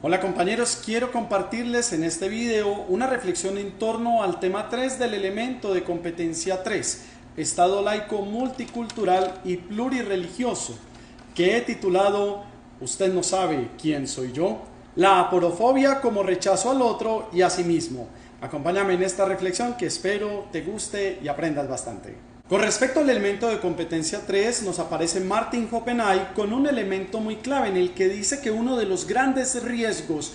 Hola compañeros, quiero compartirles en este video una reflexión en torno al tema 3 del elemento de competencia 3, Estado laico, multicultural y plurirreligioso, que he titulado Usted no sabe quién soy yo, la aporofobia como rechazo al otro y a sí mismo. Acompáñame en esta reflexión que espero te guste y aprendas bastante. Con respecto al elemento de competencia 3, nos aparece Martin Oppenheim con un elemento muy clave en el que dice que uno de los grandes riesgos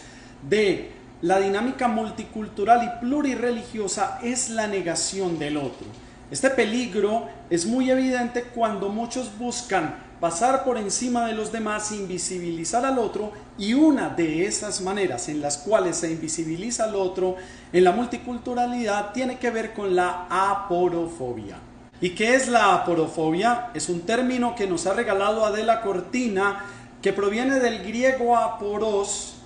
de la dinámica multicultural y plurirreligiosa es la negación del otro. Este peligro es muy evidente cuando muchos buscan pasar por encima de los demás, invisibilizar al otro, y una de esas maneras en las cuales se invisibiliza al otro en la multiculturalidad tiene que ver con la aporofobia. ¿Y qué es la aporofobia? Es un término que nos ha regalado Adela Cortina, que proviene del griego aporos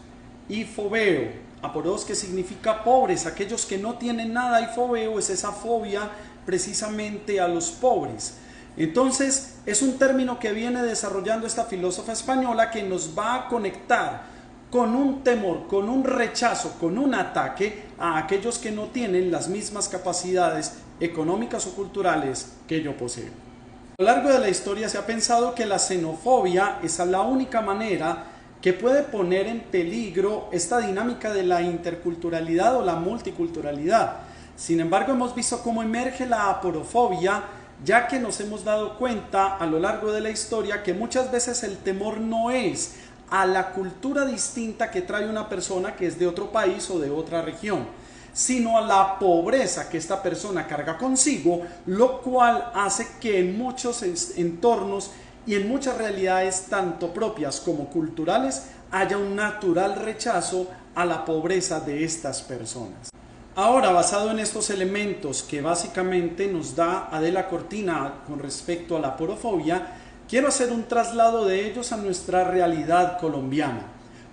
y fobeo. Aporos, que significa pobres, aquellos que no tienen nada, y fobeo es esa fobia precisamente a los pobres. Entonces es un término que viene desarrollando esta filósofa española que nos va a conectar con un temor, con un rechazo, con un ataque a aquellos que no tienen las mismas capacidades económicas o culturales que yo poseo. A lo largo de la historia se ha pensado que la xenofobia es la única manera que puede poner en peligro esta dinámica de la interculturalidad o la multiculturalidad. Sin embargo, hemos visto cómo emerge la aporofobia, ya que nos hemos dado cuenta a lo largo de la historia que muchas veces el temor no es a la cultura distinta que trae una persona que es de otro país o de otra región, sino a la pobreza que esta persona carga consigo, lo cual hace que en muchos entornos y en muchas realidades, tanto propias como culturales, haya un natural rechazo a la pobreza de estas personas. Ahora, basado en estos elementos que básicamente nos da Adela Cortina con respecto a la aporofobia, quiero hacer un traslado de ellos a nuestra realidad colombiana.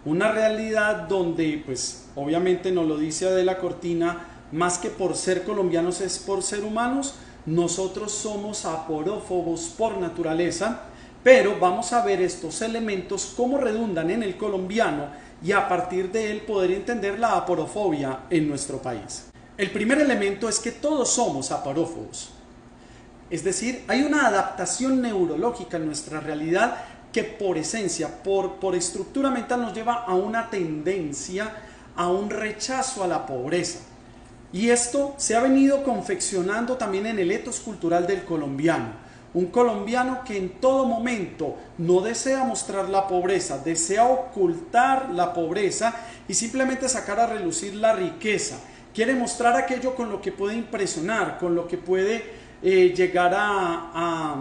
Una realidad donde, pues, obviamente nos lo dice Adela Cortina, más que por ser colombianos es por ser humanos. Nosotros somos aporófobos por naturaleza, pero vamos a ver estos elementos cómo redundan en el colombiano y a partir de él poder entender la aporofobia en nuestro país. El primer elemento es que todos somos aporófobos. Es decir, hay una adaptación neurológica en nuestra realidad que por esencia, por estructura mental nos lleva a una tendencia, a un rechazo a la pobreza. Y esto se ha venido confeccionando también en el etos cultural del colombiano. Un colombiano que en todo momento no desea mostrar la pobreza, desea ocultar la pobreza y simplemente sacar a relucir la riqueza. Quiere mostrar aquello con lo que puede impresionar, con lo que puede llegar a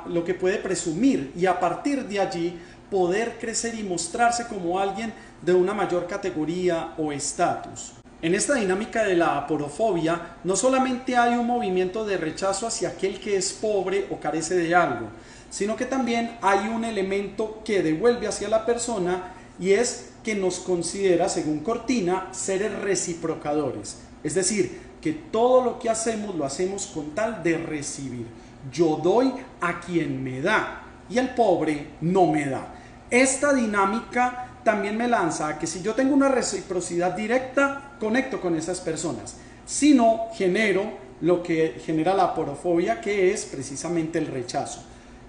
lo que puede presumir, y a partir de allí poder crecer y mostrarse como alguien de una mayor categoría o estatus. En esta dinámica de la aporofobia no solamente hay un movimiento de rechazo hacia aquel que es pobre o carece de algo, sino que también hay un elemento que devuelve hacia la persona, y es que nos considera, según Cortina, seres reciprocadores. Es decir, que todo lo que hacemos lo hacemos con tal de recibir. Yo doy a quien me da y el pobre no me da. Esta dinámica también me lanza a que si yo tengo una reciprocidad directa, conecto con esas personas. Si no, genero lo que genera la aporofobia, que es precisamente el rechazo.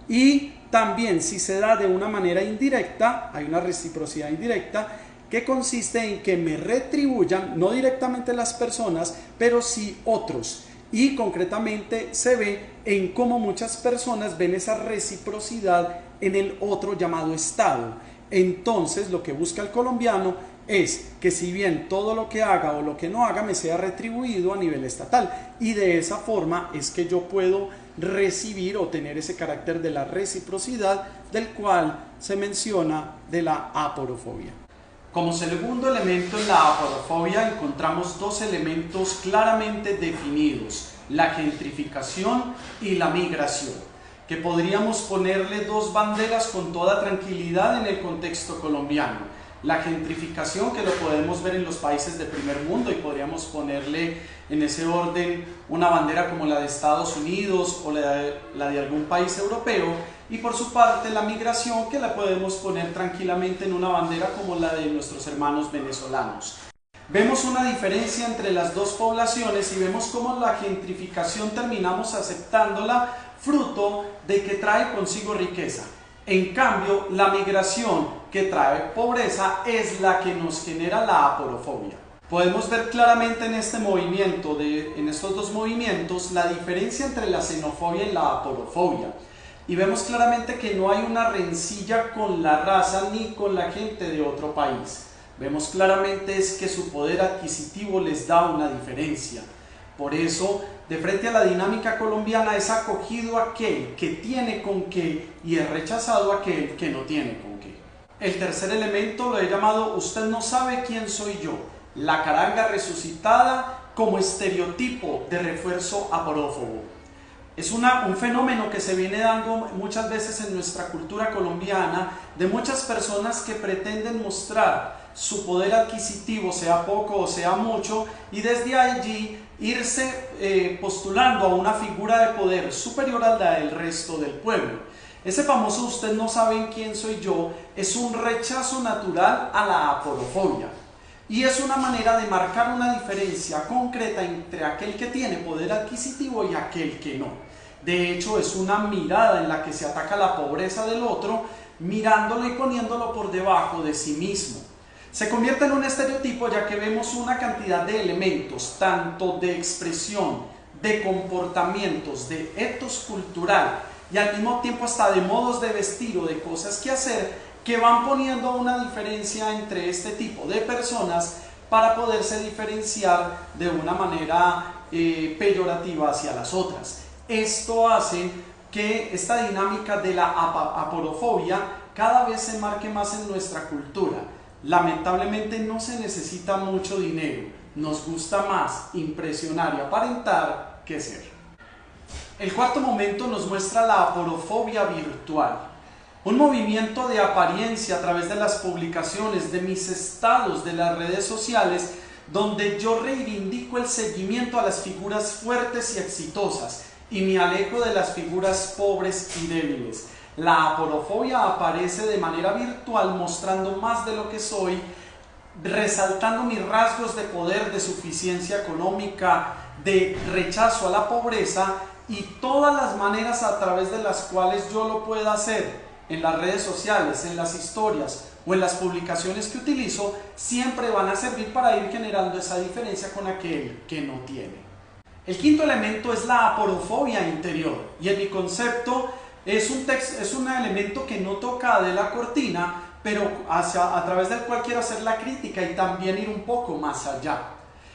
Y también si se da de una manera indirecta, hay una reciprocidad indirecta que consiste en que me retribuyan, no directamente las personas, pero sí otros. Y concretamente se ve en cómo muchas personas ven esa reciprocidad en el otro llamado Estado. Entonces lo que busca el colombiano es que si bien todo lo que haga o lo que no haga me sea retribuido a nivel estatal, y de esa forma es que yo puedo recibir o tener ese carácter de la reciprocidad del cual se menciona de la aporofobia. Como segundo elemento en la aporofobia encontramos dos elementos claramente definidos: la gentrificación y la migración, que podríamos ponerle dos banderas con toda tranquilidad en el contexto colombiano. la gentrificación, que lo podemos ver en los países de primer mundo y podríamos ponerle en ese orden una bandera como la de Estados Unidos o la de algún país europeo, y por su parte la migración, que la podemos poner tranquilamente en una bandera como la de nuestros hermanos venezolanos. Vemos una diferencia entre las dos poblaciones y vemos cómo la gentrificación terminamos aceptándola fruto de que trae consigo riqueza. En cambio, la migración que trae pobreza es la que nos genera la aporofobia. Podemos ver claramente en este movimiento, en estos dos movimientos, la diferencia entre la xenofobia y la aporofobia. Y vemos claramente que no hay una rencilla con la raza ni con la gente de otro país. Vemos claramente es que su poder adquisitivo les da una diferencia. Por eso, de frente a la dinámica colombiana, es acogido aquel que tiene con qué y es rechazado aquel que no tiene con qué. El tercer elemento lo he llamado "usted no sabe quién soy yo", la caranga resucitada como estereotipo de refuerzo aporófobo. Es un fenómeno que se viene dando muchas veces en nuestra cultura colombiana, de muchas personas que pretenden mostrar su poder adquisitivo, sea poco o sea mucho, y desde allí irse postulando a una figura de poder superior a la del resto del pueblo. Ese famoso "usted no sabe quién soy yo" es un rechazo natural a la aporofobia. Y es una manera de marcar una diferencia concreta entre aquel que tiene poder adquisitivo y aquel que no. De hecho, es una mirada en la que se ataca la pobreza del otro, mirándolo y poniéndolo por debajo de sí mismo. Se convierte en un estereotipo, ya que vemos una cantidad de elementos, tanto de expresión, de comportamientos, de ethos cultural y al mismo tiempo hasta de modos de vestir o de cosas que hacer, que van poniendo una diferencia entre este tipo de personas para poderse diferenciar de una manera peyorativa hacia las otras. Esto hace que esta dinámica de la aporofobia cada vez se marque más en nuestra cultura. Lamentablemente no se necesita mucho dinero, nos gusta más impresionar y aparentar que ser. El cuarto momento nos muestra la aporofobia virtual. Un movimiento de apariencia a través de las publicaciones, de mis estados, de las redes sociales, donde yo reivindico el seguimiento a las figuras fuertes y exitosas y me alejo de las figuras pobres y débiles. La aporofobia aparece de manera virtual, mostrando más de lo que soy, resaltando mis rasgos de poder, de suficiencia económica, de rechazo a la pobreza y todas las maneras a través de las cuales yo lo pueda hacer. En las redes sociales, en las historias o en las publicaciones que utilizo, siempre van a servir para ir generando esa diferencia con aquel que no tiene. El quinto elemento es la aporofobia interior, y en mi concepto es un elemento que no toca de la cortina, pero a través del cual quiero hacer la crítica y también ir un poco más allá.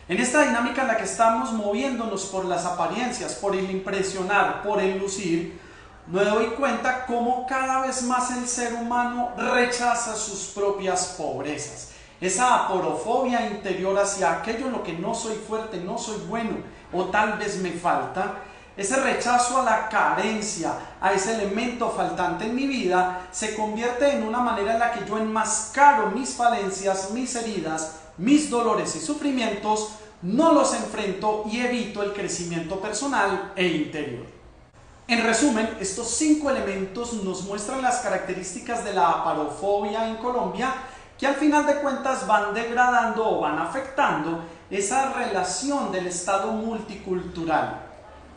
En esta dinámica en la que estamos moviéndonos por las apariencias, por el impresionar, por el lucir, me doy cuenta cómo cada vez más el ser humano rechaza sus propias pobrezas. Esa aporofobia interior hacia aquello en lo que no soy fuerte, no soy bueno o tal vez me falta, ese rechazo a la carencia, a ese elemento faltante en mi vida, se convierte en una manera en la que yo enmascaro mis falencias, mis heridas, mis dolores y sufrimientos, no los enfrento y evito el crecimiento personal e interior. En resumen, estos 5 elementos nos muestran las características de la aporofobia en Colombia, que al final de cuentas van degradando o van afectando esa relación del Estado multicultural.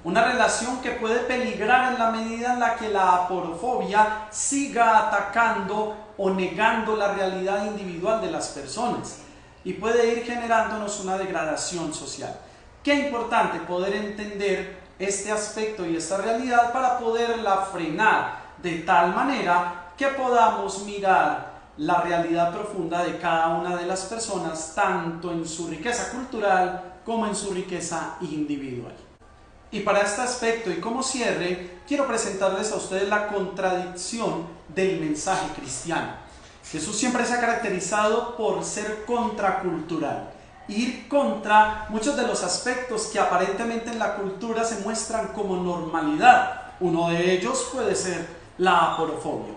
Una relación que puede peligrar en la medida en la que la aporofobia siga atacando o negando la realidad individual de las personas y puede ir generándonos una degradación social. Qué importante poder entender este aspecto y esta realidad para poderla frenar de tal manera que podamos mirar la realidad profunda de cada una de las personas, tanto en su riqueza cultural como en su riqueza individual. Y para este aspecto y como cierre, quiero presentarles a ustedes la contradicción del mensaje cristiano. Jesús siempre se ha caracterizado por ser contracultural, ir contra muchos de los aspectos que aparentemente en la cultura se muestran como normalidad. Uno de ellos puede ser la aporofobia.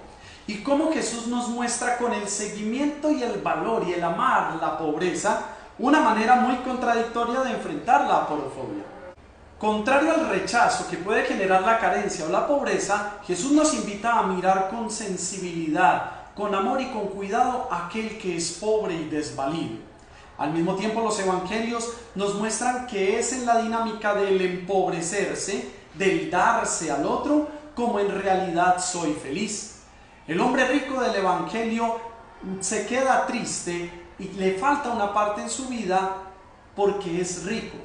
y cómo Jesús nos muestra con el seguimiento y el valor y el amar la pobreza una manera muy contradictoria de enfrentar la aporofobia. Contrario al rechazo que puede generar la carencia o la pobreza, Jesús nos invita a mirar con sensibilidad, con amor y con cuidado a aquel que es pobre y desvalido. Al mismo tiempo, los evangelios nos muestran que es en la dinámica del empobrecerse, del darse al otro, como en realidad soy feliz. El hombre rico del evangelio se queda triste y le falta una parte en su vida porque es rico,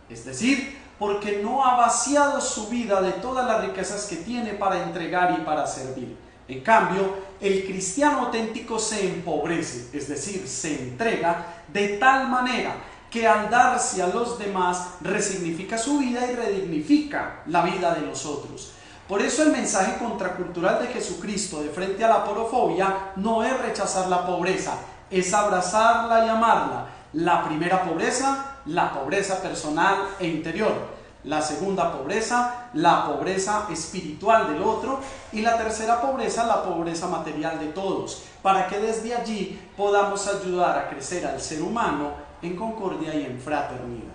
es decir, porque no ha vaciado su vida de todas las riquezas que tiene para entregar y para servir. En cambio, el cristiano auténtico se empobrece, es decir, se entrega de tal manera que al darse a los demás resignifica su vida y redignifica la vida de los otros. Por eso el mensaje contracultural de Jesucristo de frente a la aporofobia no es rechazar la pobreza, es abrazarla y amarla. La primera pobreza, la pobreza personal e interior. La segunda pobreza, la pobreza espiritual del otro. Y la tercera pobreza, la pobreza material de todos. Para que desde allí podamos ayudar a crecer al ser humano en concordia y en fraternidad.